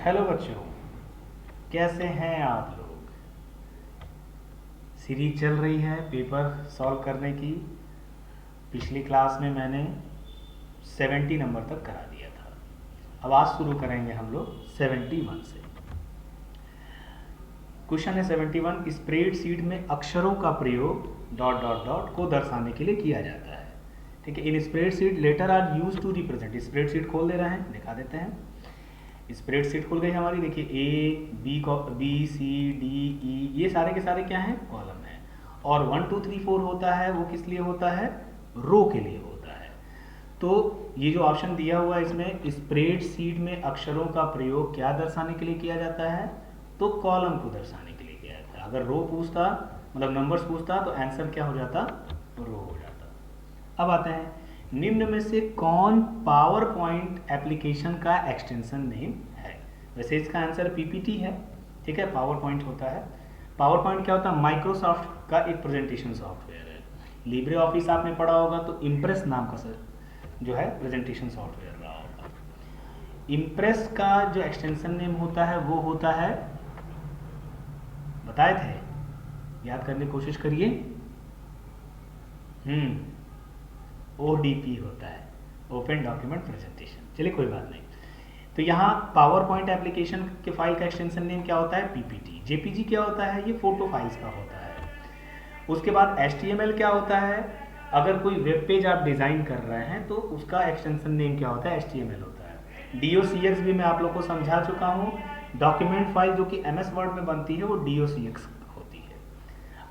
Hello बच्चों, कैसे हैं आप लोग। सीरीज चल रही है पेपर सॉल्व करने की। पिछली क्लास में मैंने 70 नंबर तक करा दिया था। अब आज शुरू करेंगे हम लोग 71 से। क्वेश्चन है 71, स्प्रेडशीट में अक्षरों का प्रयोग डॉट डॉट डॉट को दर्शाने के लिए किया जाता है। ठीक है, in spreadsheet letter are use to represent. Spreadsheet खोल दे रहे हैं, दिखा देते हैं। स्प्रेडशीट खुल गई हमारी। देखिए A B C D E, ये सारे के सारे क्या हैं, कॉलम है। और 1 2 3 4 होता है, वो किस लिए होता है, रो के लिए होता है। तो ये जो ऑप्शन दिया हुआ है इसमें, स्प्रेडशीट में अक्षरों का प्रयोग क्या दर्शाने के लिए किया जाता है, तो कॉलम को दर्शाने के लिए किया जाता है। अगर रो पूछता, मतलब नंबर्स पूछता, तो आंसर क्या हो जाता, रो हो जाता। अब आते हैं, निम्न में से कौन पावर पॉइंट एप्लीकेशन का एक्सटेंशन नेम है। वैसे इसका आंसर पीपीटी है। ठीक है, पावर पॉइंट होता है। पावर पॉइंट क्या होता है, माइक्रोसॉफ्ट का एक प्रेजेंटेशन सॉफ्टवेयर है। लिब्रे ऑफिस आपने पढ़ा होगा तो इम्प्रेस नाम का जो है प्रेजेंटेशन सॉफ्टवेयर रहा होगा। इम्प्रेस का जो एक्सटेंशन नेम होता है वो होता है, बताए थे, याद करने की कोशिश करिए। ODP होता है, ओपन डॉक्यूमेंट प्रेजेंटेशन। चलिए कोई बात नहीं। तो यहाँ पावर पॉइंट एप्लीकेशन के फाइल का एक्सटेंशन नेम क्या होता है, पीपीटी। जेपीजी क्या होता है, ये फोटो फाइल्स का होता है। उसके बाद HTML क्या होता है, अगर कोई वेब पेज आप डिजाइन कर रहे हैं तो उसका एक्सटेंशन नेम क्या होता है, HTML होता है। DOCX भी मैं आप लोग को समझा चुका हूँ। डॉक्यूमेंट फाइल जो कि MS वर्ड में बनती है वो DOCX होती है।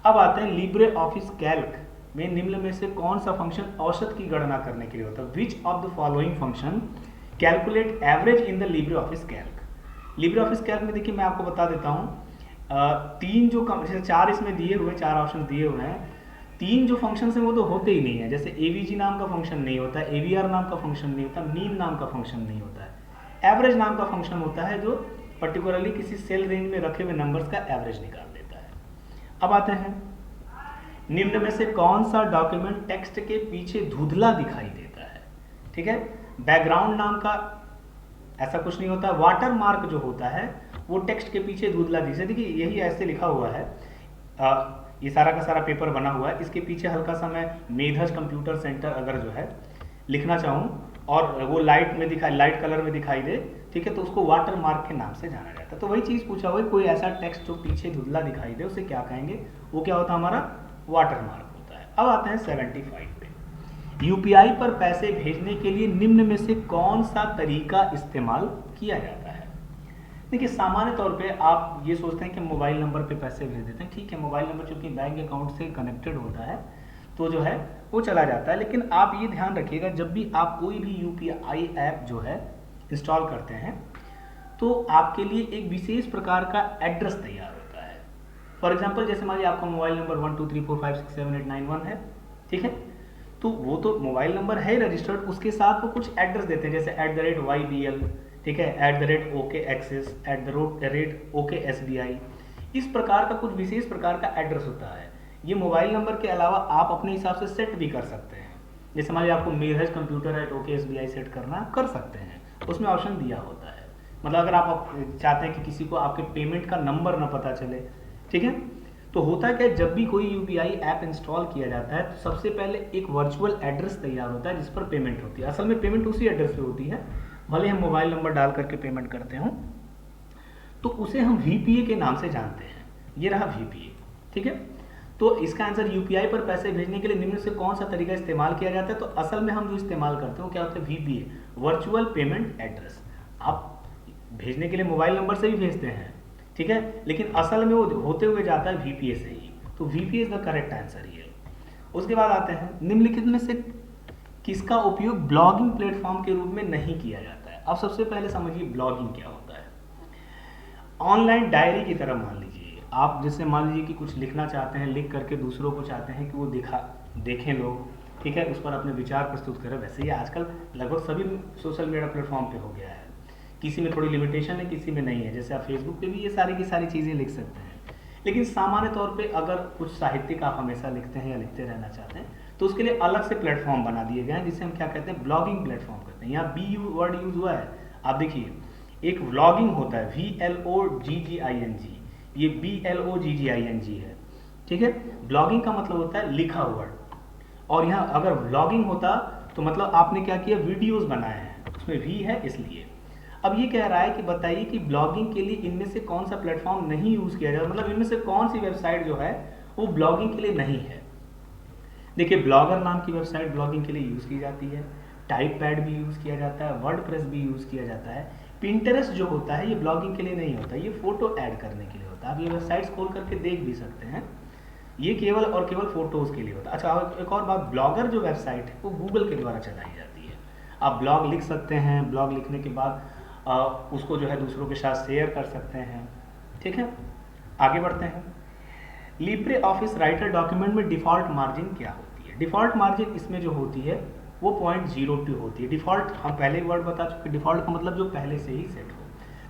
अब आते हैं लिब्रे ऑफिस कैल्क में निम्न में से कौन सा फंक्शन औसत की गणना करने के लिए होता है। Which of the following function calculate average in the Libre office Calc. Libre office Calc में देखिए मैं आपको बता देता हूँ, तीन जो जैसे चार इसमें दिए हुए, चार ऑप्शन दिए हुए हैं, तीन जो फंक्शन है वो तो होते ही नहीं है। जैसे AVG नाम का फंक्शन नहीं होता, AVR नाम का फंक्शन नहीं होता, मीन नाम का फंक्शन नहीं होता है। एवरेज नाम का फंक्शन होता है जो पर्टिकुलरली किसी सेल रेंज में रखे हुए नंबर्स का एवरेज निकाल देता है। अब आते हैं, निम्न में से कौन सा डॉक्यूमेंट टेक्स्ट के पीछे धुंधला दिखाई देता है। ठीक है, बैकग्राउंड नाम का ऐसा कुछ नहीं होता। वाटर मार्क जो होता है वो टेक्स्ट के पीछे धुंधला दिखे। देखिए यही ऐसे लिखा हुआ है, ये सारा का सारा पेपर बना हुआ है, इसके पीछे हल्का सा मैं मेधज कंप्यूटर सेंटर अगर जो है लिखना चाहूँ और वो लाइट में दिखाई, लाइट कलर में दिखाई दे, ठीक है, तो उसको वाटर मार्क के नाम से जाना जाता है। तो वही चीज़ पूछा हुआ है, कोई ऐसा टेक्स्ट जो पीछे धुंधला दिखाई दे उसे क्या कहेंगे, वो क्या होता है, हमारा वाटर मार्क होता है। अब आते हैं 75 पे। UPI पर पैसे भेजने के लिए निम्न में से कौन सा तरीका इस्तेमाल किया जाता है। देखिए सामान्य तौर पे आप ये सोचते हैं कि मोबाइल नंबर पे पैसे भेज देते हैं। ठीक है, मोबाइल नंबर चूंकि बैंक अकाउंट से कनेक्टेड होता है तो जो है वो चला जाता है। लेकिन आप ये ध्यान रखिएगा, जब भी आप कोई भी UPI ऐप जो है इंस्टॉल करते हैं तो आपके लिए एक विशेष प्रकार का एड्रेस तैयार होता है। फॉर एग्जाम्पल जैसे मान लीजिए आपका मोबाइल नंबर 1234567891 है, ठीक है, तो वो तो मोबाइल नंबर है रजिस्टर्ड, उसके साथ वो कुछ एड्रेस देते हैं, जैसे @YBL, ठीक है, @OKAccess, @OKSBI। इस प्रकार का कुछ विशेष प्रकार का एड्रेस होता है। ये मोबाइल नंबर के अलावा आप अपने हिसाब से सेट भी कर सकते हैं। जैसे मान लीजिए आपको मेधज कंप्यूटर @OKSBI सेट करना, कर सकते हैं, उसमें ऑप्शन दिया होता है। मतलब अगर आप चाहते हैं कि किसी को आपके पेमेंट का नंबर ना पता चले, ठीक है, तो होता है कि जब भी कोई UPI ऐप इंस्टॉल किया जाता है तो सबसे पहले एक वर्चुअल एड्रेस तैयार होता है जिस पर पेमेंट होती है। असल में पेमेंट उसी एड्रेस पे होती है, भले हम मोबाइल नंबर डाल करके पेमेंट करते हो, तो उसे हम VPA के नाम से जानते हैं। ये रहा VPA, ठीक है। तो इसका आंसर UPI पर पैसे भेजने के लिए निम्न से कौन सा तरीका इस्तेमाल किया जाता है, तो असल में हम जो इस्तेमाल करते हैं क्या होता है, VPA, वर्चुअल पेमेंट एड्रेस। आप भेजने के लिए मोबाइल नंबर से भी भेजते हैं, ठीक है, लेकिन असल में वो होते हुए जाता है VPA से ही। तो VPA is the correct answer ये। उसके बाद आते हैं, निम्नलिखित में से किसका उपयोग ब्लॉगिंग प्लेटफॉर्म के रूप में नहीं किया जाता है। अब सबसे पहले समझिए ब्लॉगिंग क्या होता है। ऑनलाइन डायरी की तरह मान लीजिए आप, जैसे मान लीजिए कि कुछ लिखना चाहते हैं, लिख करके दूसरों को चाहते हैं कि वो देखें लोग, ठीक है, उस पर अपने विचार प्रस्तुत करें। वैसे ही आजकल लगभग सभी सोशल मीडिया प्लेटफॉर्म पे हो गया है। किसी में थोड़ी लिमिटेशन है, किसी में नहीं है। जैसे आप फेसबुक पे भी ये सारी की सारी चीज़ें लिख सकते हैं। लेकिन सामान्य तौर पे अगर कुछ साहित्यिक आप हमेशा लिखते हैं या लिखते रहना चाहते हैं तो उसके लिए अलग से प्लेटफॉर्म बना दिए गए हैं जिसे हम क्या कहते हैं, ब्लॉगिंग प्लेटफॉर्म कहते हैं। यहाँ BU वर्ड यूज हुआ है, आप देखिए एक व्लॉगिंग होता है VLOGGING, ये BLOGGING है, ठीक है। ब्लॉगिंग का मतलब होता है लिखा हुआ, और यहाँ अगर व्लॉगिंग होता तो मतलब आपने क्या किया, वीडियोस बनाए हैं, उसमें वी है इसलिए। अब ये कह रहा है कि बताइए कि ब्लॉगिंग के लिए इनमें से कौन सा प्लेटफॉर्म नहीं यूज़ किया जाता, मतलब इनमें से कौन सी वेबसाइट जो है वो ब्लॉगिंग के लिए नहीं है। देखिए, ब्लॉगर नाम की वेबसाइट ब्लॉगिंग के लिए यूज़ की जाती है, टाइपपैड भी यूज़ किया जाता है, वर्डप्रेस भी यूज़ किया जाता है। पिंटरेस्ट जो होता है ये ब्लॉगिंग के लिए नहीं होता, ये फोटो ऐड करने के लिए होता है। आप ये वेबसाइट्स खोल करके देख भी सकते हैं, ये केवल और केवल फोटोज़ के लिए होता है। अच्छा, एक और बात, ब्लॉगर जो वेबसाइट है वो गूगल के द्वारा चलाई जाती है। आप ब्लॉग लिख सकते हैं, ब्लॉग लिखने के बाद उसको जो है दूसरों के साथ शेयर कर सकते हैं, ठीक है। आगे बढ़ते हैं। लिब्रे ऑफिस राइटर डॉक्यूमेंट में डिफ़ॉल्ट मार्जिन क्या होती है? डिफ़ॉल्ट मार्जिन इसमें जो होती है वो 0.02 होती है। डिफ़ॉल्ट हम पहले ही वर्ड बता चुके, डिफ़ॉल्ट का मतलब जो पहले से ही सेट हो।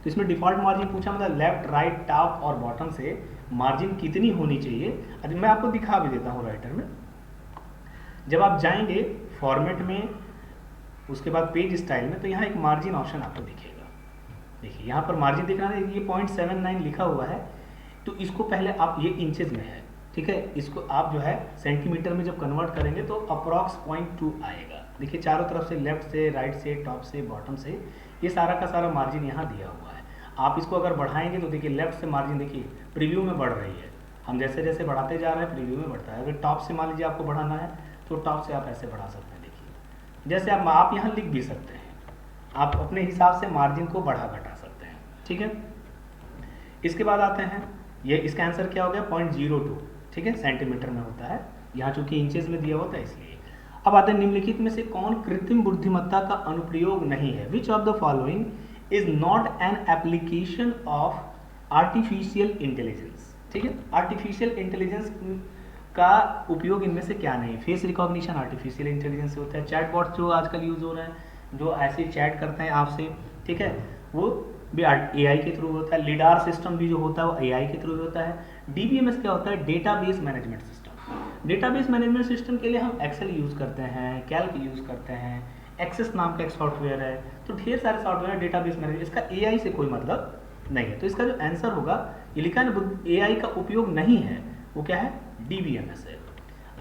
तो इसमें डिफ़ॉल्ट मार्जिन पूछा, मतलब लेफ्ट, राइट, टॉप और बॉटम से मार्जिन कितनी होनी चाहिए। अब मैं आपको दिखा भी देता हूँ राइटर में। जब आप जाएंगे फॉर्मेट में, उसके बाद पेज स्टाइल में, तो यहाँ एक मार्जिन ऑप्शन आपको दिखेगा। देखिए यहाँ पर मार्जिन दिख रहा है, ये 0.79 लिखा हुआ है। तो इसको पहले आप, ये इंचेस में है, ठीक है, इसको आप जो है सेंटीमीटर में जब कन्वर्ट करेंगे तो अप्रॉक्स 0.2 आएगा। देखिए चारों तरफ से, लेफ्ट से, राइट से, टॉप से, बॉटम से, ये सारा का सारा मार्जिन यहाँ दिया हुआ है। आप इसको अगर बढ़ाएंगे तो देखिए लेफ्ट से मार्जिन देखिए प्रीव्यू में बढ़ रही है। हम जैसे जैसे बढ़ाते जा रहे हैं प्रीव्यू में बढ़ता है। अगर टॉप से मान लीजिए आपको बढ़ाना है तो टॉप से आप ऐसे बढ़ा सकते हैं। देखिए जैसे आप यहाँ लिख भी सकते हैं, आप अपने हिसाब से मार्जिन को बढ़ा घटा सकते हैं, ठीक है। इसके बाद आते हैं, ये इसका आंसर क्या हो गया, 0.02, ठीक है, सेंटीमीटर में होता है, यहाँ चूंकि इंचेस में दिया होता है इसलिए। अब आते हैं, निम्नलिखित में से कौन कृत्रिम बुद्धिमत्ता का अनुप्रयोग नहीं है? Which of the following is not an application of artificial intelligence? ठीक है, आर्टिफिशियल इंटेलिजेंस का उपयोग इनमें से क्या नहीं? फेस रिकॉग्निशन आर्टिफिशियल इंटेलिजेंस से होता है, चैटबॉट जो आजकल यूज हो रहा है, जो ऐसे चैट करते हैं आपसे, ठीक है, वो भी AI के थ्रू होता है। लिडार सिस्टम भी जो होता है वो AI के थ्रू होता है। DBMS क्या होता है? Database management system. Database management system के लिए हम एक्सेल यूज़ करते हैं, कैल्क यूज़ करते हैं, एक्सेस नाम का एक सॉफ्टवेयर है, तो ढेर सारे सॉफ्टवेयर डेटाबेस मैनेजमेंट, इसका AI से कोई मतलब नहीं है। तो इसका जो आंसर होगा, ये लिखा है ना, AI का उपयोग नहीं है, वो क्या है? DBMS है।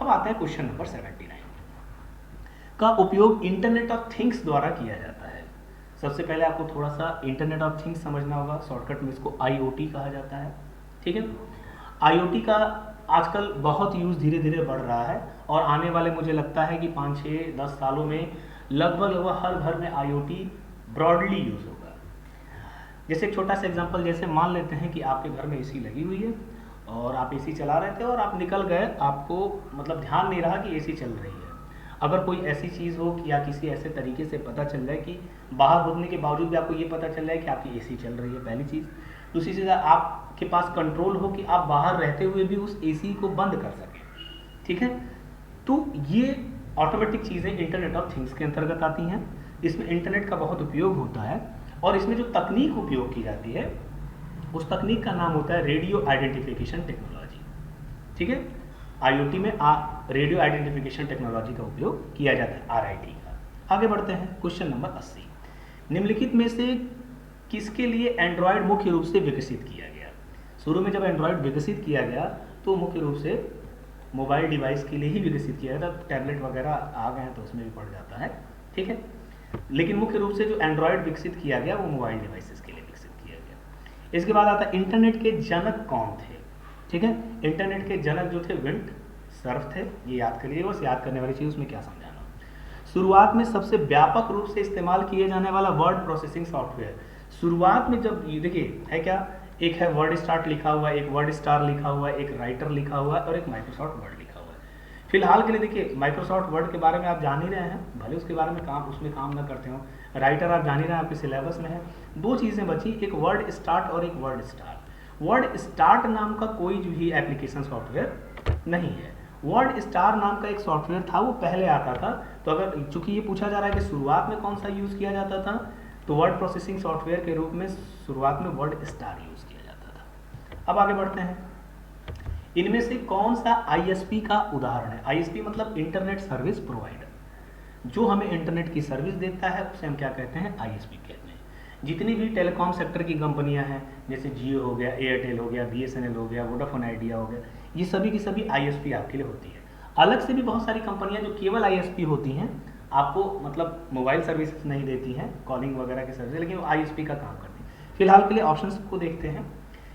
अब आता है क्वेश्चन नंबर 79 का उपयोग इंटरनेट ऑफ थिंग्स द्वारा किया जाता है। सबसे पहले आपको थोड़ा सा इंटरनेट ऑफ थिंग्स समझना होगा, शॉर्टकट में इसको IoT कहा जाता है, ठीक है। IoT का आजकल बहुत यूज़ धीरे धीरे बढ़ रहा है, और आने वाले मुझे लगता है कि 5, 6, 10 सालों में लगभग हर घर में IoT ब्रॉडली यूज़ होगा। जैसे एक छोटा सा एग्जांपल, जैसे मान लेते हैं कि आपके घर में AC लगी हुई है और आप AC चला रहे थे और आप निकल गए, आपको मतलब ध्यान नहीं रहा कि AC चल रही है। अगर कोई ऐसी चीज़ हो कि या किसी ऐसे तरीके से पता चल जाए कि बाहर होने के बावजूद भी आपको ये पता चल जाए कि आपकी AC चल रही है, पहली चीज़। दूसरी चीज़, आपके पास कंट्रोल हो कि आप बाहर रहते हुए भी उस AC को बंद कर सकें, ठीक है। तो ये ऑटोमेटिक चीज़ें इंटरनेट ऑफ थिंग्स के अंतर्गत आती हैं। इसमें इंटरनेट का बहुत उपयोग होता है, और इसमें जो तकनीक उपयोग की जाती है उस तकनीक का नाम होता है रेडियो आइडेंटिफिकेशन टेक्नोलॉजी, ठीक है। IoT में रेडियो आइडेंटिफिकेशन टेक्नोलॉजी का उपयोग किया जाता है, RIT का। आगे बढ़ते हैं, क्वेश्चन नंबर 80, निम्नलिखित में से किसके लिए एंड्रॉयड मुख्य रूप से विकसित किया गया? शुरू में जब एंड्रॉयड विकसित किया गया तो मुख्य रूप से मोबाइल डिवाइस के लिए ही विकसित किया गया था। टैबलेट वगैरह आ गए हैं तो उसमें भी पड़ जाता है, ठीक है, लेकिन मुख्य रूप से जो एंड्रॉयड विकसित किया गया वो मोबाइल डिवाइसेस के लिए विकसित किया गया। इसके बाद आता है, इंटरनेट के जनक कौन थे? ठीक है, इंटरनेट के जनक जो थे विंट सर्फ थे। ये याद करिए, बस याद करने वाली चीज़, उसमें क्या समझाना। शुरुआत में सबसे व्यापक रूप से इस्तेमाल किए जाने वाला वर्ड प्रोसेसिंग सॉफ्टवेयर, शुरुआत में जब ये देखिए है क्या, एक है वर्ड स्टार्ट लिखा हुआ है, एक वर्ड स्टार लिखा हुआ है, एक राइटर लिखा हुआ है और एक माइक्रोसॉफ्ट वर्ड लिखा हुआ है। फिलहाल के लिए देखिए माइक्रोसॉफ्ट वर्ड के बारे में आप जान ही रहे हैं, भले उसके बारे में उसमें काम ना करते हो। राइटर आप जान ही रहे हैं, आपके सिलेबस में है। दो चीज़ें बची, एक वर्ड स्टार्ट और एक वर्ड स्टार। वर्ड स्टार्ट नाम का कोई जो ही एप्लीकेशन सॉफ्टवेयर नहीं है। वर्ड स्टार नाम का एक सॉफ्टवेयर था, वो पहले आता था। तो अगर चूंकि ये पूछा जा रहा है कि शुरुआत में कौन सा यूज़ किया जाता था, तो वर्ड प्रोसेसिंग सॉफ्टवेयर के रूप में शुरुआत में वर्ड स्टार यूज़ किया जाता था। अब आगे बढ़ते हैं, इनमें से कौन सा ISP का उदाहरण है? ISP मतलब इंटरनेट सर्विस प्रोवाइडर, जो हमें इंटरनेट की सर्विस देता है उसे हम क्या कहते हैं? ISP कहते हैं। जितनी भी टेलीकॉम सेक्टर की कंपनियां हैं, जैसे जियो हो गया, एयरटेल हो गया, बीएसएनएल हो गया, वोडाफोन आइडिया हो गया, ये सभी की सभी आईएसपी आपके लिए होती है। अलग से भी बहुत सारी कंपनियां जो केवल आईएसपी होती हैं, आपको मतलब मोबाइल सर्विसेज नहीं देती हैं, कॉलिंग वगैरह की सर्विस, लेकिन वो आईएसपी का काम करती हैं। फिलहाल के लिए ऑप्शंस को देखते हैं।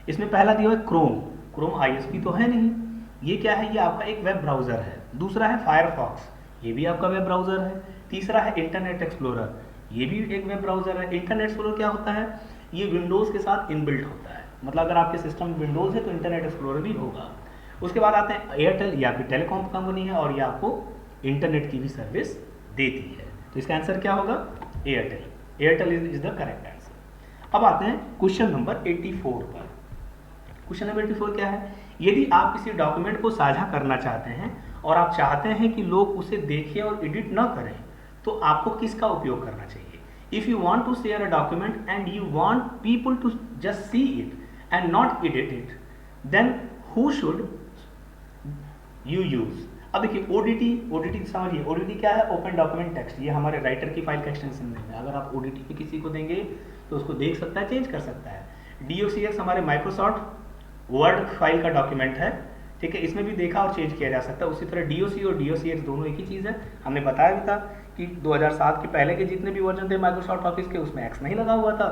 इसमें पहला दिया हुआ है क्रोम। क्रोम आईएसपी तो है नहीं, ये क्या है, ये आपका एक वेब ब्राउज़र है। दूसरा है फायरफॉक्स, ये भी आपका वेब ब्राउज़र है। तीसरा है इंटरनेट एक्सप्लोरर, ये भी एक वेब ब्राउज़र है। इंटरनेट एक्सप्लोरर क्या होता है, ये विंडोज़ के साथ इनबिल्ट होता है, मतलब अगर आपके सिस्टम में विंडोज़ है तो इंटरनेट एक्सप्लोरर भी होगा। उसके बाद आते हैं एयरटेल, ये आपकी टेलीकॉम कंपनी है और ये आपको इंटरनेट की भी सर्विस देती है। तो इसका आंसर क्या होगा, Airtel. Airtel is the correct answer. अब आते हैं क्वेश्चन नंबर 84 पर। क्वेश्चन नंबर 84 क्या है, यदि आप किसी डॉक्यूमेंट को साझा करना चाहते हैं और आप चाहते हैं कि लोग उसे देखें और एडिट ना करें, तो आपको किसका उपयोग करना चाहिए। If you want to share a document and you want people to just see it and not edit it, then who should you use. अब देखिए ओडीटी समझिए, ओडीटी क्या है, ओपन डॉक्यूमेंट टेक्स्ट। ये हमारे राइटर की फाइल का extension है। अगर आप ओडीटी पे किसी को देंगे तो उसको देख सकता है, चेंज कर सकता है। डीओसीएक्स हमारे माइक्रोसॉफ्ट वर्ड फाइल का डॉक्यूमेंट है, ठीक है, इसमें भी देखा और चेंज किया जा सकता है। उसी तरह डीओसी और डीओसीएक्स दोनों एक ही चीज़ है। हमने बताया भी था कि 2007 के पहले के जितने भी वर्जन थे माइक्रोसॉफ्ट ऑफिस के, उसमें एक्स नहीं लगा हुआ था।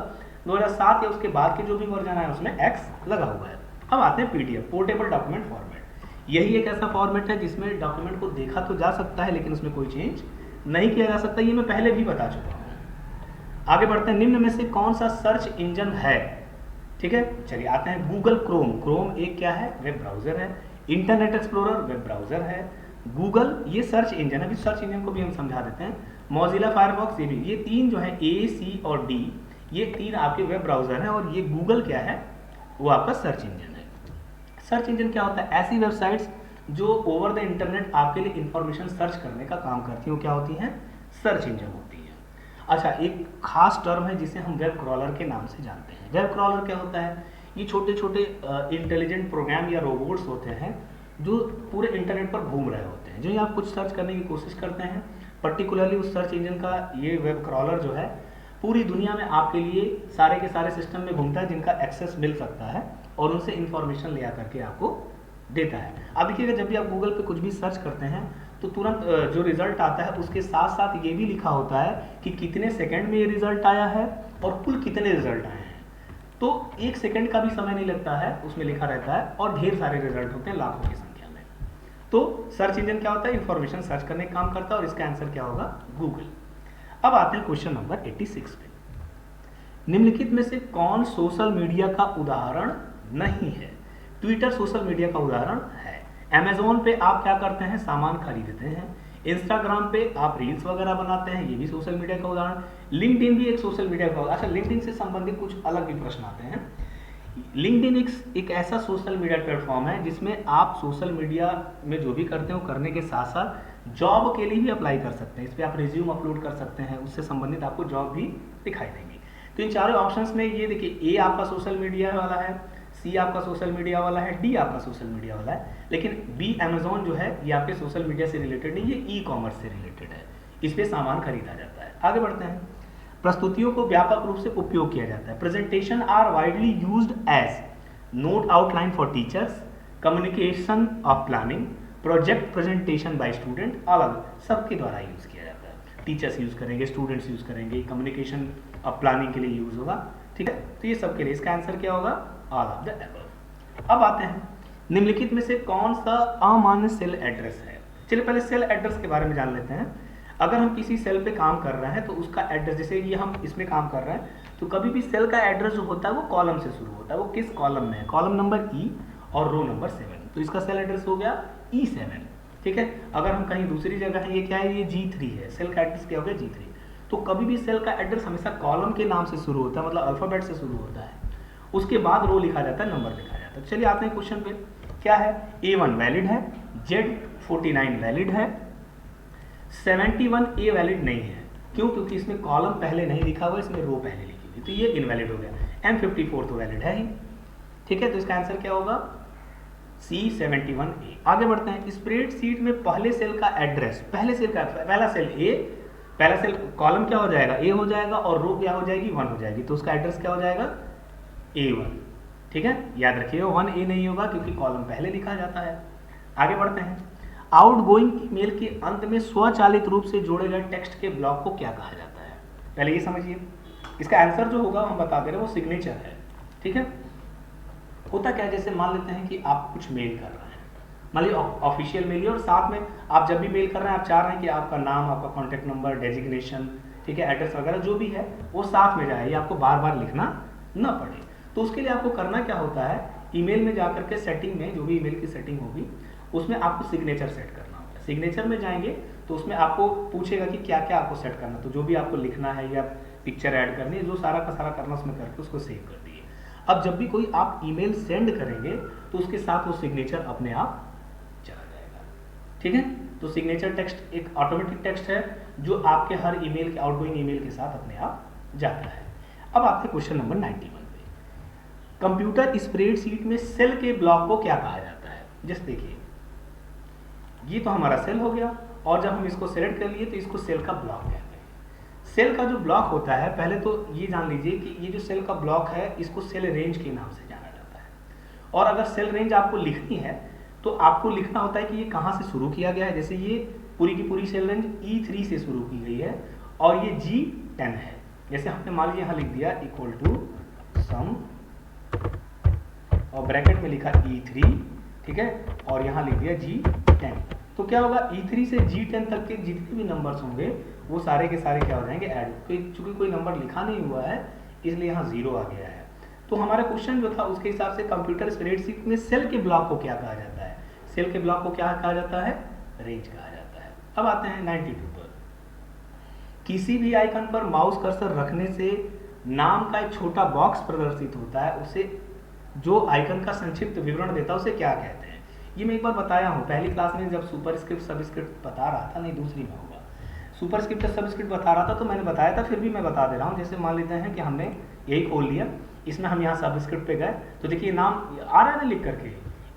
2007 या उसके बाद के जो भी वर्जन आए उसमें एक्स लगा हुआ है। अब आते हैं पीडीएफ, पोर्टेबल डॉक्यूमेंट फॉर्मेट। यही एक ऐसा फॉर्मेट है जिसमें डॉक्यूमेंट को देखा तो जा सकता है लेकिन उसमें कोई चेंज नहीं किया जा सकता। ये मैं पहले भी बता चुका हूँ। आगे बढ़ते हैं, निम्न में से कौन सा सर्च इंजन है, ठीक है। चलिए आते हैं गूगल क्रोम। क्रोम एक क्या है, वेब ब्राउजर है। इंटरनेट एक्सप्लोरर वेब ब्राउजर है। गूगल ये सर्च इंजन है, अभी सर्च इंजन को भी हम समझा देते हैं। मोजिला फायरफॉक्स, ये भी, ये तीन जो है ए, सी और डी, ये तीन आपके वेब ब्राउजर हैं और ये गूगल क्या है, वो आपका सर्च इंजन है। सर्च इंजन क्या होता है, ऐसी वेबसाइट्स जो ओवर द इंटरनेट आपके लिए इंफॉर्मेशन सर्च करने का काम करती हैं, वो क्या होती हैं, सर्च इंजन होती है। अच्छा, एक खास टर्म है जिसे हम वेब क्रॉलर के नाम से जानते हैं। वेब क्रॉलर क्या होता है, ये छोटे छोटे इंटेलिजेंट प्रोग्राम या रोबोट्स होते हैं जो पूरे इंटरनेट पर घूम रहे होते हैं। जो आप कुछ सर्च करने की कोशिश करते हैं, पर्टिकुलरली उस सर्च इंजन का ये वेब क्रॉलर जो है पूरी दुनिया में आपके लिए सारे के सारे सिस्टम में घूमता है जिनका एक्सेस मिल सकता है और उनसे इंफॉर्मेशन ले करके आपको देता है। अब देखिएगा, जब भी आप गूगल पे कुछ भी सर्च करते हैं तो तुरंत जो रिजल्ट आता है उसके साथ साथ ये भी लिखा होता है कि कितने सेकंड में ये रिजल्ट आया है और कुल कितने रिजल्ट आए हैं। तो एक सेकंड का भी समय नहीं लगता है, उसमें लिखा रहता है और ढेर सारे रिजल्ट होते हैं, लाखों की संख्या में। तो सर्च इंजन क्या होता है, इंफॉर्मेशन सर्च करने का काम करता है और इसका आंसर क्या होगा, गूगल। अब आते हैं क्वेश्चन नंबर 86 पे। निम्नलिखित में से कौन सोशल मीडिया का उदाहरण नहीं है। ट्विटर सोशल मीडिया का उदाहरण है। अमेजोन पे आप क्या करते हैं, सामान खरीदते हैं। इंस्टाग्राम पे आप रील्स वगैरह बनाते हैं, ये भी सोशल मीडिया का उदाहरण। लिंक्डइन भी एक सोशल मीडिया का। अच्छा, लिंक्डइन से संबंधित कुछ अलग भी प्रश्न आते हैं। लिंक्डइन एक ऐसा सोशल मीडिया प्लेटफॉर्म है जिसमें आप सोशल मीडिया में जो भी करते हो करने के साथ साथ जॉब के लिए भी अप्लाई कर सकते हैं। इस पर आप रिज्यूम अपलोड कर सकते हैं, उससे संबंधित आपको जॉब भी दिखाई देंगी। तो इन चारों ऑप्शंस में ये देखिए, ए आपका सोशल मीडिया वाला है, सी आपका सोशल मीडिया वाला है, डी आपका सोशल मीडिया वाला है। लेकिन बी अमेजोन जो है ये आपके सोशल मीडिया से रिलेटेड नहीं, ये ई कॉमर्स से रिलेटेड है, इस पे सामान खरीदा जाता है। आगे बढ़ते हैं। प्रस्तुतियों को व्यापक रूप से उपयोग किया जाता है। Presentation are widely used as note outline for teachers, communication of planning, project presentation by student, अलग सबके द्वारा यूज किया जाता है। टीचर्स यूज करेंगे, स्टूडेंट्स यूज करेंगे, कम्युनिकेशन ऑफ प्लानिंग के लिए यूज होगा, ठीक है। तो ये सबके लिए इसका आंसर क्या होगा, ऑल ऑफ द अबव। अब आते हैं, निम्नलिखित में से कौन सा अमान्य सेल एड्रेस है। चलिए पहले सेल एड्रेस के बारे में जान लेते हैं। अगर हम किसी सेल पे काम कर रहे हैं तो उसका एड्रेस, जैसे ये हम इसमें काम कर रहे हैं तो कभी भी सेल का एड्रेस जो होता है वो कॉलम से शुरू होता है। वो किस कॉलम में है, कॉलम नंबर ई और रो नंबर 7, तो इसका सेल एड्रेस हो गया E7, ठीक है। अगर हम कहीं दूसरी जगह है, ये क्या है, ये G3 है, सेल का एड्रेस क्या हो गया, G3। तो कभी भी सेल का एड्रेस हमेशा कॉलम के नाम से शुरू होता है, मतलब अल्फाबेट से शुरू होता है, उसके बाद रो लिखा जाता है, नंबर लिखा जाता है। चलिए आते हैं क्वेश्चन पे। क्या है, A1 वैलिड है, Z49 वैलिड है, 71A वैलिड नहीं है। क्यों, क्योंकि इसमें कॉलम पहले नहीं लिखा हुआ, इसमें रो पहले लिखी हुई, तो ये इनवैलिड हो गया। M54 तो वैलिड है ही, ठीक है। तो इसका आंसर क्या होगा, C71A। आगे बढ़ते हैं। स्प्रेडशीट में पहले सेल का एड्रेस, पहले सेल का पहला सेल A पहला सेल कॉलम क्या हो जाएगा, ए हो जाएगा, और रो क्या हो जाएगी, 1 हो जाएगी, तो उसका एड्रेस क्या हो जाएगा, A1। ठीक है, याद रखिएगा 1A नहीं होगा क्योंकि कॉलम पहले लिखा जाता है। आगे बढ़ते हैं। आउटगोइंग ईमेल के अंत में स्वचालित रूप से जोड़े गए टेक्स्ट के ब्लॉक को क्या कहा जाता है, पहले ये समझिए। इसका आंसर जो होगा हम बता दे रहे हैं, वो सिग्नेचर है। ठीक है, होता क्या है, जैसे मान लेते हैं कि आप कुछ मेल कर रहे हैं, मान लीजिए ऑफिशियल मेल है, और साथ में आप जब भी मेल कर रहे हैं आप चाह रहे हैं कि आपका नाम, आपका कॉन्टैक्ट नंबर, डेजिग्नेशन, ठीक है, एड्रेस वगैरह जो भी है वो साथ में जाए, ये आपको बार बार लिखना ना पड़े। तो उसके लिए आपको करना क्या होता है, ईमेल में जाकर के सेटिंग में, जो भी ईमेल की सेटिंग होगी उसमें आपको सिग्नेचर सेट करना होगा। सिग्नेचर में जाएंगे तो उसमें आपको पूछेगा कि क्या क्या आपको सेट करना, तो जो भी आपको लिखना है या पिक्चर ऐड करनी है, जो सारा का सारा करना उसमें करके उसको सेव कर दिए। अब जब भी कोई आप ईमेल सेंड करेंगे तो उसके साथ वो सिग्नेचर अपने आप चला जाएगा। ठीक है, तो सिग्नेचर टेक्स्ट एक ऑटोमेटिक टेक्स्ट है जो आपके हर ईमेल के, आउटगोइंग ईमेल के साथ अपने आप जाता है। अब आपके क्वेश्चन नंबर 91 पे, कंप्यूटर स्प्रेडशीट में सेल के ब्लॉक को क्या कहा जाता है। जस्ट देखिए, ये तो हमारा सेल हो गया, और जब हम इसको सेलेक्ट कर लिए तो इसको सेल का ब्लॉक कहते हैं। सेल का जो ब्लॉक होता है, पहले तो ये जान लीजिए कि ये जो सेल का ब्लॉक है इसको सेल रेंज के नाम से जाना जाता है। और अगर सेल रेंज आपको लिखनी है तो आपको लिखना होता है कि ये कहाँ से शुरू किया गया है। जैसे ये पूरी की पूरी सेल रेंज E3 से शुरू की गई है और ये G10 है। जैसे हमने मान लीजिए यहाँ लिख दिया इक्वल टू सम और ब्रैकेट में लिखा E3, ठीक है, और यहाँ लिख दिया G10। तो क्या होगा, E3 से G10 तक के जितने भी नंबर्स होंगे वो सारे के सारे क्या हो जाएंगे, ऐड। चूंकि कोई नंबर लिखा नहीं हुआ है इसलिए यहाँ 0 आ गया है। तो हमारा क्वेश्चन जो था उसके हिसाब से कंप्यूटर स्प्रेडशीट में सेल के ब्लॉक को क्या कहा जाता है, सेल के ब्लॉक को क्या कहा जाता है, रेंज कहा जाता है। अब आते हैं 92 पर। किसी भी आइकन पर माउस कर्सर रखने से नाम का एक छोटा बॉक्स प्रदर्शित होता है, उसे जो आइकन का संक्षिप्त विवरण देता है उसे क्या कहते हैं। ये मैं एक बार बताया हूँ पहली क्लास में जब सुपरस्क्रिप्ट सबस्क्रिप्ट बता रहा था, नहीं दूसरी में होगा, सुपरस्क्रिप्ट सबस्क्रिप्ट बता रहा था तो मैंने बताया था, फिर भी मैं बता दे रहा हूँ। जैसे मान लेते हैं कि हमने यही खोल लिया, इसमें हम यहाँ सबस्क्रिप्ट पे गए तो देखिए नाम आ रहा है ना लिख करके।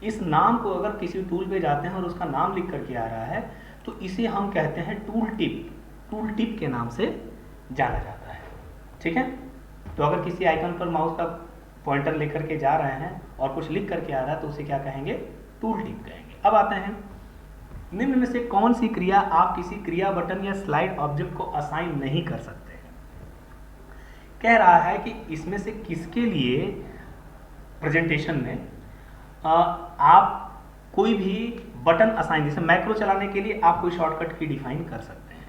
इस नाम को अगर किसी टूल पे जाते हैं और उसका नाम लिख करके आ रहा है तो इसे हम कहते हैं टूल टिप, टूल टिप के नाम से जाना जाता है। ठीक है, तो अगर किसी आइकन पर माउस का पॉइंटर लेकर के जा रहे हैं और कुछ लिख करके आ रहा है तो उसे क्या कहेंगे, टूल टिप कहेंगे। अब आते हैं, निम्न में से कौन सी क्रिया आप किसी क्रिया बटन या स्लाइड ऑब्जेक्ट को असाइन नहीं कर सकते हैं। कह रहा है कि इसमें से किसके लिए प्रेजेंटेशन में आप कोई भी बटन असाइन, जैसे मैक्रो चलाने के लिए आप कोई शॉर्टकट की डिफाइन कर सकते हैं।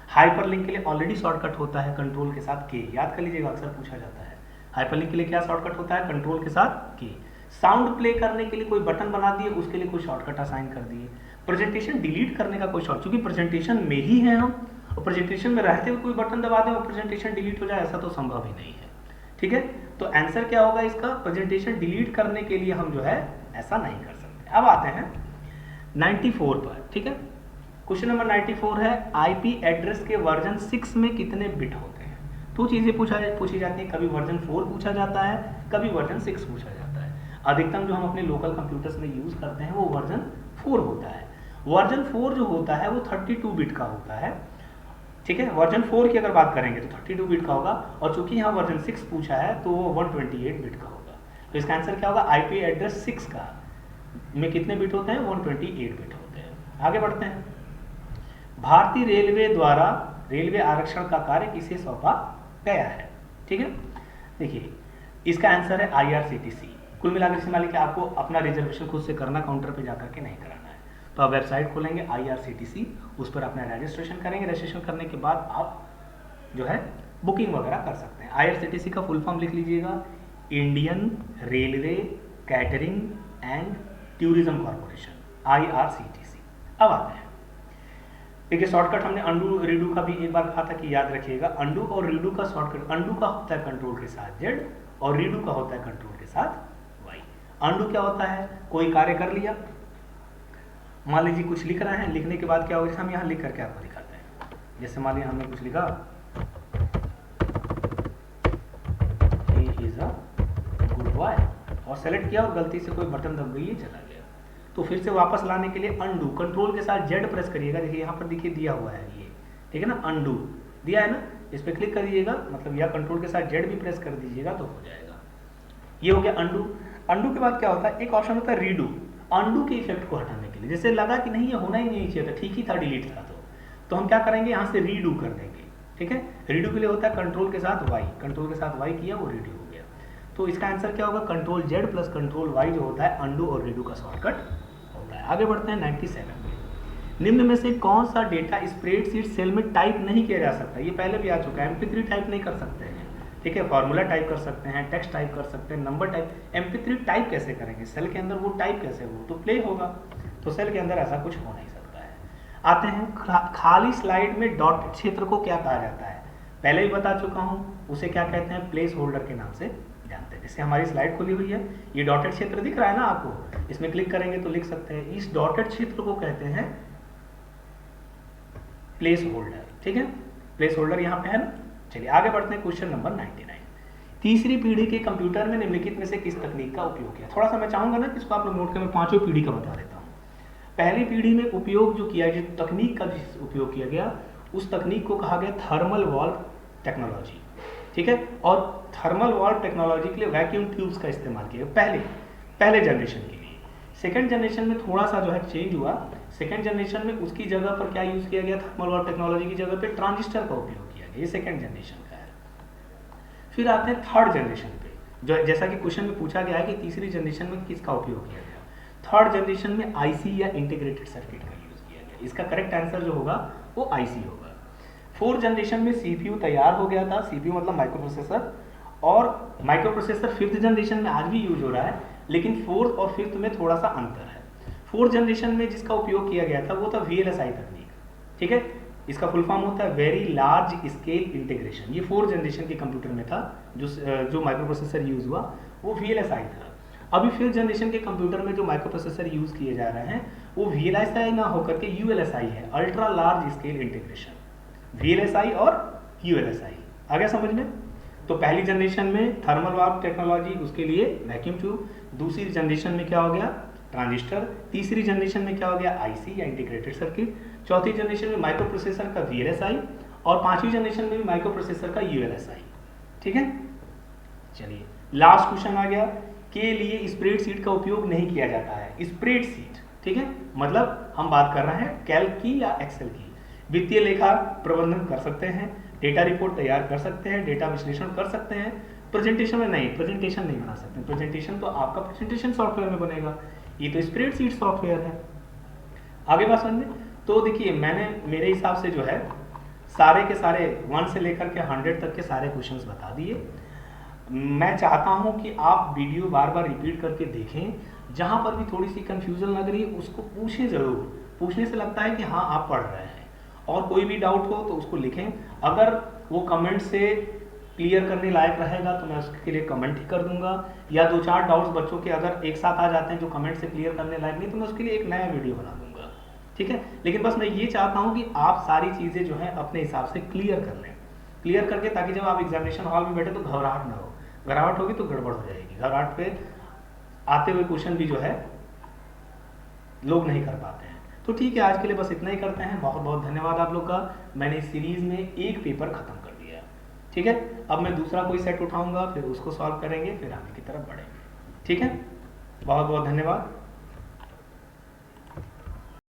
हाइपरलिंक के लिए ऑलरेडी शॉर्टकट होता है कंट्रोल के साथ के, याद कर लीजिएगा, अक्सर पूछा जाता है। हाइपरलिंक के लिए क्या शॉर्टकट होता है, कंट्रोल के साथ के। साउंड प्ले करने के लिए कोई बटन बना दिए, उसके लिए कोई शॉर्टकट असाइन कर दिए। प्रेजेंटेशन डिलीट करने का कोई शॉर्ट, क्योंकि प्रेजेंटेशन में ही है हम, और प्रेजेंटेशन में रहते हुए कोई बटन दबा दें और प्रेजेंटेशन डिलीट हो जाए, ऐसा तो संभव ही नहीं है। ठीक है, तो आंसर क्या होगा इसका, प्रेजेंटेशन डिलीट करने के लिए हम जो है ऐसा नहीं कर सकते। अब आते हैं 94 पर। ठीक है, क्वेश्चन नंबर 94 है, आईपी एड्रेस के वर्जन 6 में कितने बिट होते हैं। तो चीजें पूछी जाती हैं, कभी वर्जन 4 पूछा जाता है, कभी वर्जन 6 पूछा जाता है। अधिकतम जो हम अपने लोकल कंप्यूटर्स में यूज करते हैं वो वर्जन 4 होता है। वर्जन 4 जो होता है वो 32 बिट का होता है। ठीक है, वर्जन 4 की अगर बात करेंगे तो 32 बिट का होगा, और चूंकि यहाँ वर्जन 6 पूछा है तो वो 128 बिट का होगा। तो इसका आंसर क्या होगा, आईपी एड्रेस 6 का में कितने बिट होते हैं, 128 बिट होते हैं। आगे बढ़ते हैं, भारतीय रेलवे द्वारा रेलवे आरक्षण का कार्य किसे सौंपा गया है। ठीक है, देखिए इसका आंसर है IRCTC। कुल मिलाकर से मान लीजिए आपको अपना रिजर्वेशन खुद से करना, काउंटर पे जाकर के नहीं कराना है, तो आप वेबसाइट खोलेंगे IRCTC, उस पर अपना रजिस्ट्रेशन करेंगे। रजिस्ट्रेशन करने के बाद आप जो है बुकिंग वगैरह कर सकते हैं। IRCTC का फुल फॉर्म लिख लीजिएगा, Indian railway catering and tourism corporation, IRCTC। अब आते हैं, देखिए शॉर्टकट हमने अंडू रीडू का भी एक बार कहा था कि याद रखिएगा, अंडू और रीडू का शॉर्टकट, अंडू का होता है कंट्रोल के साथ Z और रीडू का होता है कंट्रोल के साथ Y। अंडू क्या होता है, कोई कार्य कर लिया, मान लीजिए कुछ लिख रहे हैं, लिखने के बाद क्या होगा, जैसे हम यहाँ लिख करके आपको दिखाते हैं। जैसे मान लीजिए हमने कुछ लिखा, he is a good boy, और सेलेक्ट किया और गलती से कोई बटन दब गई, चला गया। तो फिर से वापस लाने के लिए अंडू, कंट्रोल के साथ Z प्रेस करिएगा। देखिए यहाँ पर देखिए दिया हुआ है ये, ठीक है ना, अंडू, दिया है ना, इस पर क्लिक कर दीजिएगा, मतलब या कंट्रोल के साथ जेड भी प्रेस कर दीजिएगा तो हो जाएगा। ये हो गया अंडू। अंडू के बाद क्या होता है, एक ऑप्शन होता है रीडू, अंडू के इफेक्ट को हटाने के लिए। जैसे लगा कि नहीं ये होना ही नहीं चाहिए था, ठीक ही था, डिलीट था, तो हम क्या करेंगे, यहाँ से रीडू कर देंगे। ठीक है, रीडू के लिए होता है कंट्रोल के साथ वाई, कंट्रोल के साथ वाई किया वो रीडू हो गया। तो इसका आंसर क्या होगा, control Z plus control Y जो होता है अंडू और रीडू का शॉर्टकट होता है। आगे बढ़ते हैं 97 में। निम्न में से कौन सा डेटा स्प्रेडशीट सेल में टाइप नहीं किया जा सकता, ये पहले भी आ चुका है। MP3 टाइप नहीं कर सकते हैं, ठीक है, फॉर्मूला टाइप कर सकते हैं, टेक्स्ट टाइप कर सकते हैं, नंबर टाइप। MP3 टाइप कैसे करेंगे, सेल के अंदर वो टाइप कैसे, वो तो प्ले होगा, तो सेल के अंदर ऐसा कुछ हो नहीं सकता है। आते हैं खाली स्लाइड में डॉटेड क्षेत्र को क्या कहा जाता है, पहले भी बता चुका हूँ, उसे क्या कहते हैं, प्लेस होल्डर के नाम से जानते हैं। जैसे हमारी स्लाइड खुली हुई है, ये डॉटेड क्षेत्र दिख रहा है ना आपको, इसमें क्लिक करेंगे तो लिख सकते हैं, इस डॉटेड क्षेत्र को कहते हैं प्लेस होल्डर। ठीक है, प्लेस होल्डर यहाँ पे है ना। चलिए आगे बढ़ते हैं, क्वेश्चन नंबर 99। तीसरी पीढ़ी के कंप्यूटर में निम्नलिखित में से किस तकनीक का उपयोग किया। थोड़ा सा मैं चाहूंगा ना कि इसको आप लोग नोट करें, मैं पांचों पीढ़ी का बता देता हूँ। पहली पीढ़ी में उपयोग जो किया, जो तकनीक का उपयोग किया गया, उस तकनीक को कहा गया थर्मल वॉल्व टेक्नोलॉजी। ठीक है, और थर्मल वॉल्व टेक्नोलॉजी के लिए वैक्यूम ट्यूब्स का इस्तेमाल किया पहले जनरेशन के लिए। सेकेंड जनरेशन में थोड़ा सा जो है चेंज हुआ, सेकेंड जनरेशन में उसकी जगह पर क्या यूज किया गया, थर्मल वॉल्व टेक्नोलॉजी की जगह पे ट्रांजिस्टर का उपयोग किया गया, ये सेकेंड जनरेशन का है। फिर आते हैं थर्ड जनरेशन पे, जो जैसा कि क्वेश्चन में पूछा गया है कि तीसरी जनरेशन में किसका उपयोग किया गया, थर्ड जनरेशन में आईसी या इंटीग्रेटेड सर्किट का यूज किया गया। इसका करेक्ट आंसर जो होगा वो आईसी होगा। फोर्थ जनरेशन में सीपीयू तैयार हो गया था, सीपीयू मतलब माइक्रो प्रोसेसर, और माइक्रो प्रोसेसर फिफ्थ जनरेशन में आज भी यूज हो रहा है, लेकिन फोर्थ और फिफ्थ में थोड़ा सा अंतर है। फोर्थ जनरेशन में जिसका उपयोग किया गया था वो था VLSI तकनीक। ठीक है, इसका फुल फॉर्म होता है वेरी लार्ज स्केल इंटीग्रेशन। ये फोर्थ जनरेशन के कंप्यूटर में था, जो माइक्रो प्रोसेसर यूज हुआ वो VLSI था। अभी फिफ्थ जनरेशन के कंप्यूटर में जो माइक्रो प्रोसेसर यूज किए जा रहे हैं वो VLSI ना होकर के ULSI है, ultra large scale integration. VLSI और ULSI आ गया समझ में। तो पहली जनरेशन में थर्मल वॉल्व टेक्नोलॉजी, उसके लिए वैक्यूम ट्यूब। दूसरी जनरेशन में क्या हो गया, ट्रांजिस्टर। तीसरी जनरेशन में क्या हो गया, आईसी या इंटीग्रेटेड सर्किट। चौथी जनरेशन में माइक्रो प्रोसेसर का VLSI, और पांचवी जनरेशन में भी माइक्रो प्रोसेसर का ULSI। ठीक है, चलिए लास्ट क्वेश्चन आ गया, के लिए स्प्रेडशीट का उपयोग नहीं किया जाता है। स्प्रेडशीट, ठीक है, मतलब हम बात कर रहे हैं कैल्क की या एक्सेल की। वित्तीय लेखा प्रबंधन कर सकते हैं, डेटा रिपोर्ट तैयार कर सकते हैं, डेटा विश्लेषण कर सकते हैं, प्रेजेंटेशन में नहीं, प्रेजेंटेशन नहीं बना सकते। प्रेजेंटेशन तो आपका प्रेजेंटेशन सॉफ्टवेयर में बनेगा, ये तो स्प्रेडशीट सॉफ्टवेयर है। आगे बात समझे, तो देखिए मैंने मेरे हिसाब से जो है सारे के सारे 1 से लेकर के 100 तक के सारे क्वेश्चंस बता दिए। मैं चाहता हूं कि आप वीडियो बार बार रिपीट करके देखें, जहां पर भी थोड़ी सी कंफ्यूजन लग रही है उसको पूछें जरूर, पूछने से लगता है कि हाँ आप पढ़ रहे हैं। और कोई भी डाउट हो तो उसको लिखें, अगर वो कमेंट से क्लियर करने लायक रहेगा तो मैं उसके लिए कमेंट ही कर दूंगा, या 2-4 डाउट्स बच्चों के अगर एक साथ आ जाते हैं जो कमेंट से क्लियर करने लायक नहीं, तो मैं उसके लिए एक नया वीडियो बना दूंगा। ठीक है, लेकिन बस मैं ये चाहता हूँ कि आप सारी चीज़ें जो है अपने हिसाब से क्लियर कर लें, क्लियर करके, ताकि जब आप एग्जामिनेशन हॉल में बैठे तो घबराहट ना हो, घबराहट होगी तो गड़बड़ हो जाएगी। घबराहट पे आते हुए क्वेश्चन भी जो है लोग नहीं कर पाते हैं। तो ठीक है, आज के लिए बस इतना ही करते हैं। बहुत बहुत धन्यवाद आप लोग का, मैंने इस सीरीज में एक पेपर खत्म कर दिया। ठीक है, अब मैं दूसरा कोई सेट उठाऊंगा, फिर उसको सॉल्व करेंगे, फिर आगे की तरफ बढ़ेंगे। ठीक है, बहुत बहुत धन्यवाद।